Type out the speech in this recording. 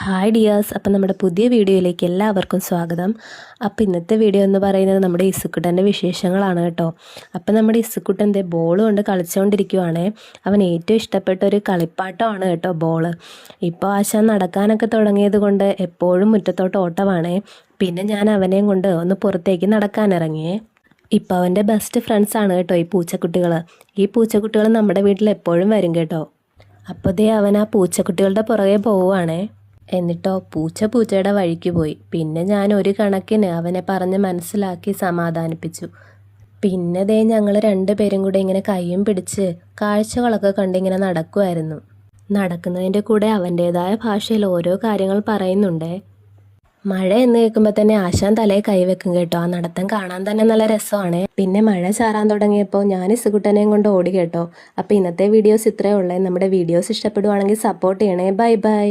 Hi dears, അപ്പം നമ്മുടെ പുതിയ വീഡിയോയിലേക്ക് എല്ലാവർക്കും സ്വാഗതം. അപ്പോൾ ഇന്നത്തെ വീഡിയോ എന്ന് പറയുന്നത് നമ്മുടെ ഇസുക്കുട്ടൻ്റെ വിശേഷങ്ങളാണ് കേട്ടോ. അപ്പം നമ്മുടെ ഇസുക്കുട്ടൻ ബോൾ കൊണ്ട് കളിച്ചുകൊണ്ടിരിക്കുവാണേ. അവൻ ഏറ്റവും ഇഷ്ടപ്പെട്ട ഒരു കളിപ്പാട്ടമാണ് കേട്ടോ ബോള്. ഇപ്പോൾ ആശാൻ നടക്കാനൊക്കെ തുടങ്ങിയത് കൊണ്ട് എപ്പോഴും മുറ്റത്തോട്ട് ഓട്ടമാണേ. പിന്നെ ഞാൻ അവനെയും കൊണ്ട് ഒന്ന് പുറത്തേക്ക് നടക്കാനിറങ്ങിയേ. ഇപ്പോൾ അവൻ്റെ ബെസ്റ്റ് ഫ്രണ്ട്സാണ് കേട്ടോ ഈ പൂച്ചക്കുട്ടികൾ. ഈ പൂച്ചക്കുട്ടികൾ നമ്മുടെ വീട്ടിൽ എപ്പോഴും വരും കേട്ടോ. അപ്പോൾ അവൻ ആ പൂച്ചക്കുട്ടികളുടെ പുറകെ പോവുകയാണേ. എന്നിട്ടോ പൂച്ചയുടെ വഴിക്ക് പോയി. പിന്നെ ഞാൻ ഒരു കണക്കിന് അവനെ പറഞ്ഞ് മനസ്സിലാക്കി സമാധാനിപ്പിച്ചു. പിന്നെ ഞങ്ങൾ രണ്ടുപേരും കൂടെ ഇങ്ങനെ കൈയും പിടിച്ച് കാഴ്ചകളൊക്കെ കണ്ടിങ്ങനെ നടക്കുമായിരുന്നു. നടക്കുന്നതിൻ്റെ കൂടെ അവൻ്റേതായ ഭാഷയിൽ ഓരോ കാര്യങ്ങൾ പറയുന്നുണ്ടേ. മഴ എന്ന് കേൾക്കുമ്പോൾ തന്നെ ആശാൻ തലയിൽ കൈവെക്കും കേട്ടോ. ആ നടത്തം കാണാൻ തന്നെ നല്ല രസമാണ്. പിന്നെ മഴ ചാറാൻ തുടങ്ങിയപ്പോൾ ഞാൻ ഇസുകുട്ടനെയും കൊണ്ട് ഓടി കേട്ടോ. അപ്പോൾ ഇന്നത്തെ വീഡിയോസ് ഇത്രയേ ഉള്ളേ. നമ്മുടെ വീഡിയോസ് ഇഷ്ടപ്പെടുവാണെങ്കിൽ സപ്പോർട്ട് ചെയ്യണേ. Bye bye.